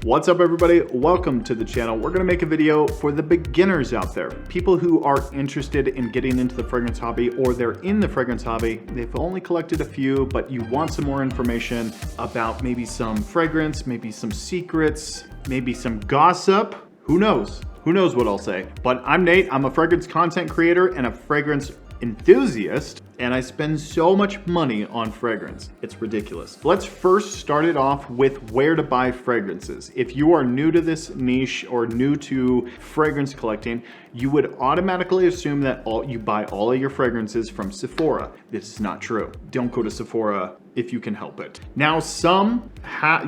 What's up everybody? Welcome to the channel. We're gonna make a video for the beginners out there. People who are interested in getting into the fragrance hobby, or they're in the fragrance hobby, they've only collected a few, but you want some more information about maybe some fragrance, maybe some secrets, maybe some gossip. Who knows? Who knows what I'll say? But I'm Nate, I'm a fragrance content creator and a fragrance enthusiast, and I spend so much money on fragrance. It's ridiculous. Let's first start it off with where to buy fragrances. If you are new to this niche or new to fragrance collecting, you would automatically assume that you buy all of your fragrances from Sephora. This is not true. Don't go to Sephora if you can help it. Now,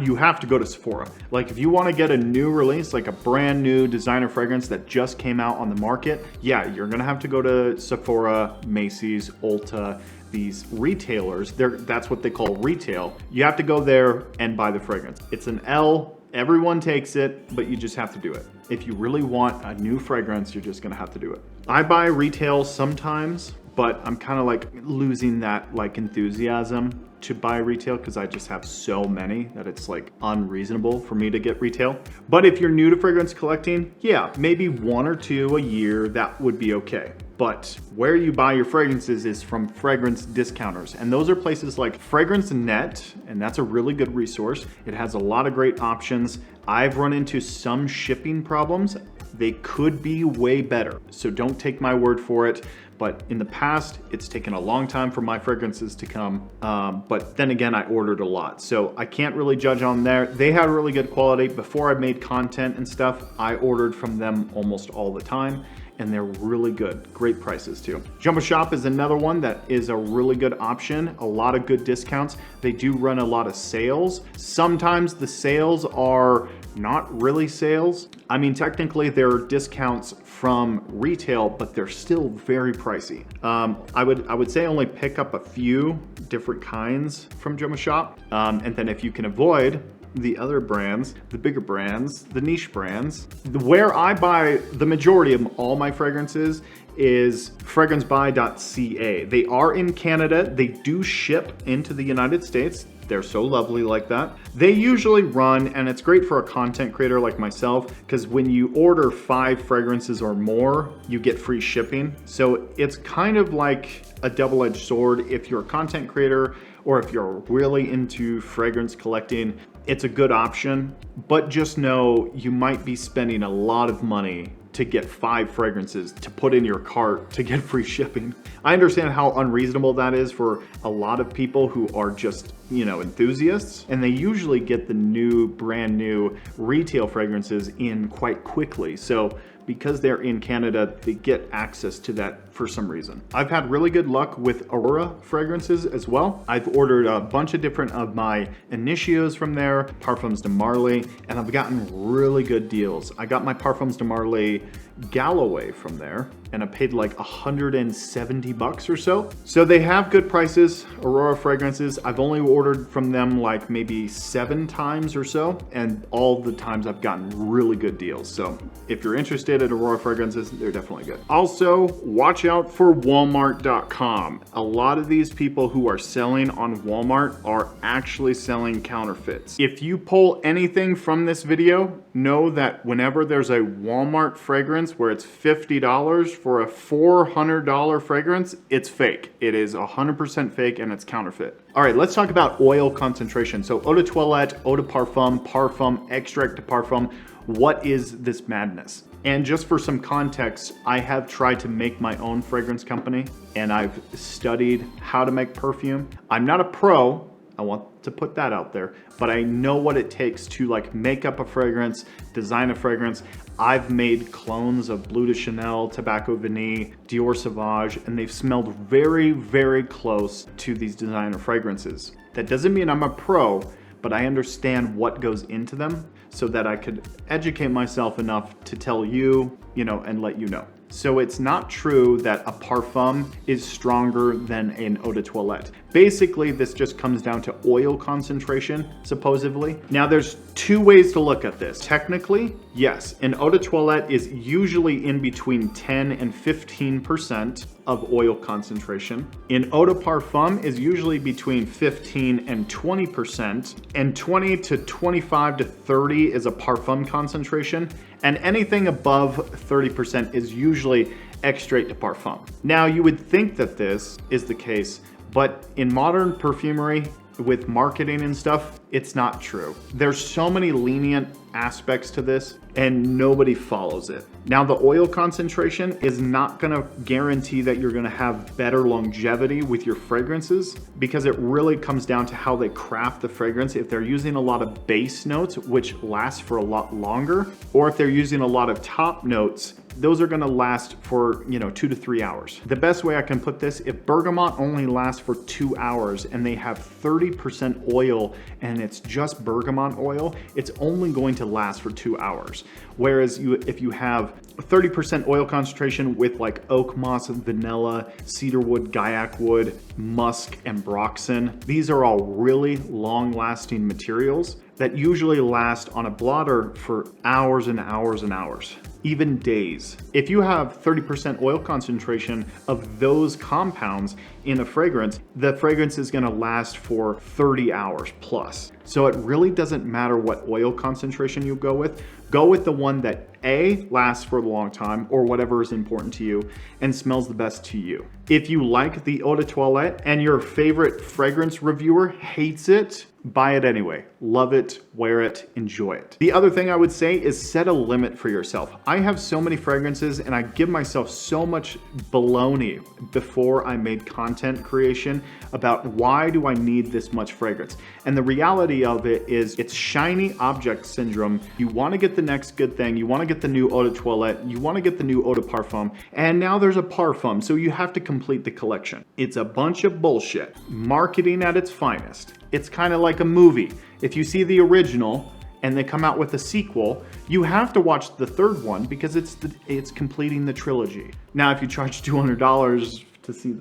you have to go to Sephora. Like if you want to get a new release, like a brand new designer fragrance that just came out on the market, yeah, you're gonna have to go to Sephora, Macy's, Ulta, these retailers. That's what they call retail. You have to go there and buy the fragrance. It's an L, everyone takes it, but you just have to do it. If you really want a new fragrance, you're just gonna have to do it. I buy retail sometimes, but I'm kind of like losing that like enthusiasm to buy retail because I just have so many that it's like unreasonable for me to get retail. But if you're new to fragrance collecting, yeah, maybe one or two a year, that would be okay. But where you buy your fragrances is from fragrance discounters. And those are places like Fragrance Net, and that's a really good resource. It has a lot of great options. I've run into some shipping problems. They could be way better, so don't take my word for it. But in the past, it's taken a long time for my fragrances to come. But then again, I ordered a lot, so I can't really judge on there. They had really good quality. Before I made content and stuff, I ordered from them almost all the time, and they're really good. Great prices too. Jumbo Shop is another one that is a really good option. A lot of good discounts. They do run a lot of sales. Sometimes the sales are not really sales. I mean, technically they're discounts from retail, but they're still very pricey. I would say only pick up a few different kinds from Jumbo Shop. And then if you can avoid the other brands, the bigger brands, the niche brands, where I buy the majority of all my fragrances is fragrancebuy.ca. They are in Canada. They do ship into the United States. They're so lovely like that. They usually run, and it's great for a content creator like myself, because when you order 5 fragrances or more, you get free shipping. So it's kind of like a double-edged sword. If you're a content creator or if you're really into fragrance collecting, it's a good option, but just know you might be spending a lot of money to get 5 fragrances to put in your cart to get free shipping. I understand how unreasonable that is for a lot of people who are just, you know, enthusiasts, and they usually get the brand new retail fragrances in quite quickly. So because they're in Canada, they get access to that for some reason. I've had really good luck with Aurora fragrances as well. I've ordered a bunch of different of my Initios from there, Parfums de Marly, and I've gotten really good deals. I got my Parfums de Marly Galloway from there, and I paid like 170 bucks or so. So they have good prices, Aurora fragrances. I've only ordered from them like maybe 7 times or so, and all the times I've gotten really good deals. So if you're interested in Aurora fragrances, they're definitely good. Also, watch out for Walmart.com. A lot of these people who are selling on Walmart are actually selling counterfeits. If you pull anything from this video, know that whenever there's a Walmart fragrance where it's $50 for a $400 fragrance, it's fake. It is 100% fake and it's counterfeit. All right, let's talk about oil concentration. So eau de toilette, eau de parfum, parfum, extract de parfum. What is this madness? And just for some context, I have tried to make my own fragrance company, and I've studied how to make perfume. I'm not a pro, I want to put that out there, but I know what it takes to like make up a fragrance, design a fragrance. I've made clones of Bleu de Chanel, Tobacco Vanille, Dior Sauvage, and they've smelled very, very close to these designer fragrances. That doesn't mean I'm a pro, but I understand what goes into them so that I could educate myself enough to tell you, and let you know. So it's not true that a parfum is stronger than an eau de toilette. Basically, this just comes down to oil concentration, supposedly. Now, there's two ways to look at this. Technically, yes, an eau de toilette is usually in between 10 and 15% of oil concentration. An eau de parfum is usually between 15 and 20%, and 20 to 25 to 30 is a parfum concentration, and anything above 30% is usually extrait de parfum. Now, you would think that this is the case, but in modern perfumery, with marketing and stuff, it's not true. There's so many lenient aspects to this and nobody follows it. Now, the oil concentration is not gonna guarantee that you're gonna have better longevity with your fragrances, because it really comes down to how they craft the fragrance. If they're using a lot of base notes, which last for a lot longer, or if they're using a lot of top notes, those are gonna last for, 2 to 3 hours. The best way I can put this, if bergamot only lasts for 2 hours and they have 30% oil and it's just bergamot oil, it's only going to last for 2 hours. Whereas if you have 30% oil concentration with like oak moss, vanilla, cedarwood, gaiac wood, musk, and broxin, these are all really long-lasting materials that usually last on a blotter for hours and hours and hours, even days. If you have 30% oil concentration of those compounds in a fragrance, the fragrance is gonna last for 30 hours plus. So it really doesn't matter what oil concentration you go with. Go with the one that A, lasts for a long time, or whatever is important to you, and smells the best to you. If you like the eau de toilette and your favorite fragrance reviewer hates it, buy it anyway. Love it, wear it, enjoy it. The other thing I would say is set a limit for yourself. I have so many fragrances and I give myself so much baloney before I made content creation about why do I need this much fragrance. And the reality of it is it's shiny object syndrome. You wanna get the next good thing. You wanna get the new eau de toilette. You wanna get the new eau de parfum. And now there's a parfum, so you have to complete the collection. It's a bunch of bullshit. Marketing at its finest. It's kind of like a movie. If you see the original and they come out with a sequel, you have to watch the third one because it's completing the trilogy. Now, if you charge $200 to see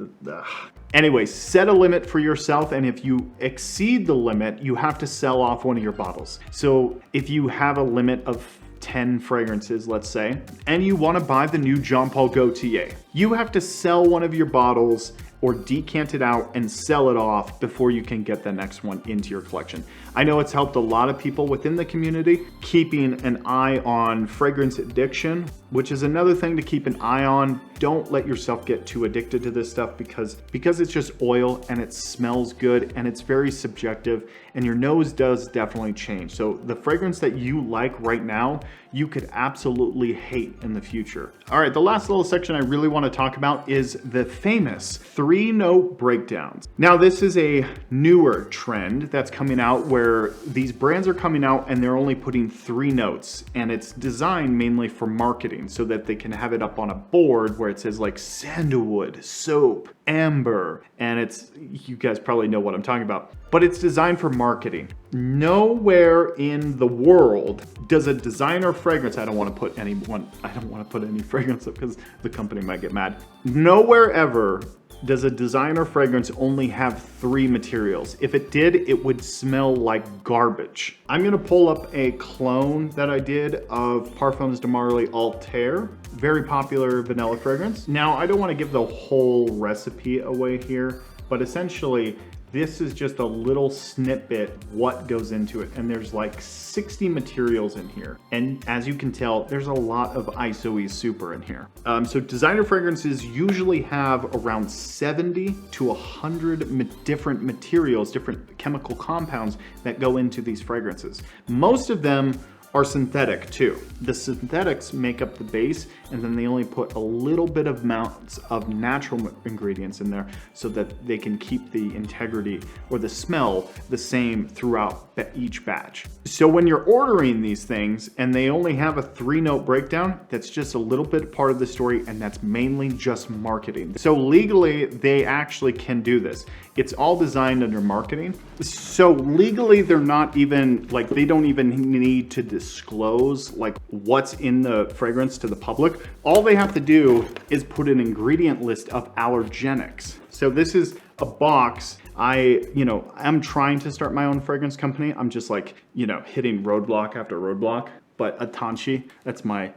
Anyway, set a limit for yourself, and if you exceed the limit, you have to sell off one of your bottles. So if you have a limit of 10 fragrances, let's say, and you want to buy the new Jean Paul Gaultier, you have to sell one of your bottles or decant it out and sell it off before you can get the next one into your collection. I know it's helped a lot of people within the community, keeping an eye on fragrance addiction, which is another thing to keep an eye on. Don't let yourself get too addicted to this stuff because it's just oil and it smells good and it's very subjective, and your nose does definitely change. So the fragrance that you like right now, you could absolutely hate in the future. All right, the last little section I really want to talk about is the famous 3-note breakdowns. Now, this is a newer trend that's coming out where these brands are coming out and they're only putting 3 notes, and it's designed mainly for marketing so that they can have it up on a board where it says like sandalwood, soap, amber, and you guys probably know what I'm talking about, but it's designed for marketing. Nowhere in the world does a designer fragrance, I don't want to put any fragrance up because the company might get mad. Nowhere ever does a designer fragrance only have 3 materials. If it did, it would smell like garbage. I'm gonna pull up a clone that I did of Parfums de Marly Altair, very popular vanilla fragrance. Now, I don't wanna give the whole recipe away here, but essentially, this is just a little snippet what goes into it, and there's like 60 materials in here. And as you can tell, there's a lot of ISO-E super in here. So designer fragrances usually have around 70 to 100 different materials, different chemical compounds that go into these fragrances. Most of them are synthetic too. The synthetics make up the base, and then they only put a little bit of amounts of natural ingredients in there so that they can keep the integrity or the smell the same throughout each batch. So when you're ordering these things and they only have a 3-note breakdown, that's just a little bit part of the story, and that's mainly just marketing. So legally, they actually can do this. It's all designed under marketing. So legally, they're not even, like, they don't even need to disclose like what's in the fragrance to the public. All they have to do is put an ingredient list of allergenics. So this is a box. I'm trying to start my own fragrance company. I'm just like, hitting roadblock after roadblock. But Atanshi, that's my,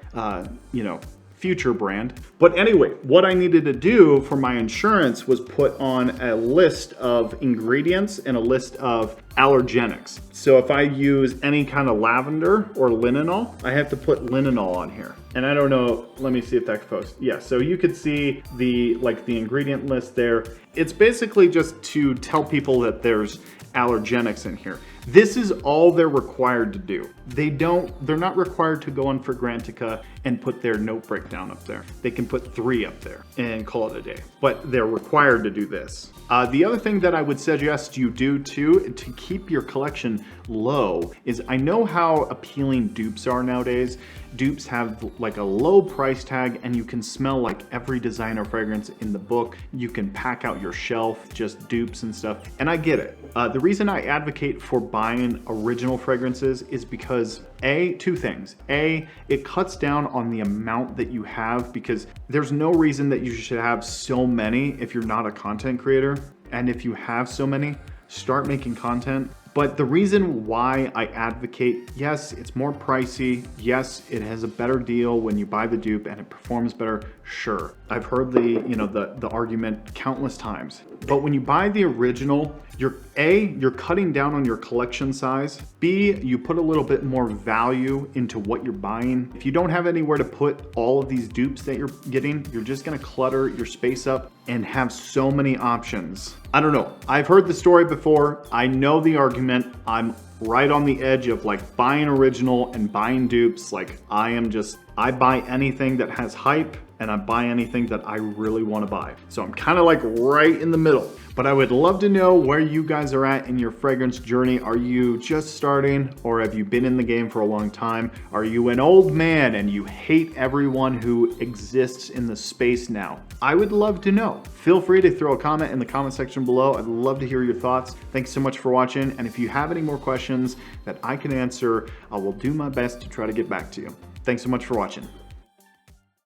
future brand. But anyway, what I needed to do for my insurance was put on a list of ingredients and a list of allergenics. So if I use any kind of lavender or linalool, I have to put linalool on here. And I don't know, let me see if that can focus. Yeah, so you could see the ingredient list there. It's basically just to tell people that there's allergenics in here. This is all they're required to do. They're not required to go on Fragrantica and put their note breakdown up there. They can put 3 up there and call it a day, but they're required to do this. The other thing that I would suggest you do too, to keep your collection low, is I know how appealing dupes are nowadays. Dupes have like a low price tag and you can smell like every designer fragrance in the book. You can pack out your shelf, just dupes and stuff. And I get it. The reason I advocate for buying original fragrances is because two things. It cuts down on the amount that you have, because there's no reason that you should have so many if you're not a content creator. And if you have so many, start making content. But the reason why I advocate, yes, it's more pricey. Yes, it has a better deal when you buy the dupe and it performs better. Sure, I've heard the argument countless times. But when you buy the original, you're cutting down on your collection size. B, you put a little bit more value into what you're buying. If you don't have anywhere to put all of these dupes that you're getting, you're just gonna clutter your space up and have so many options. I don't know. I've heard the story before. I know the argument. I'm right on the edge of like buying original and buying dupes. Like I buy anything that has hype and I buy anything that I really want to buy. So I'm kind of like right in the middle. But I would love to know where you guys are at in your fragrance journey. Are you just starting, or have you been in the game for a long time? Are you an old man and you hate everyone who exists in the space now? I would love to know. Feel free to throw a comment in the comment section below. I'd love to hear your thoughts. Thanks so much for watching. And if you have any more questions that I can answer, I will do my best to try to get back to you. Thanks so much for watching.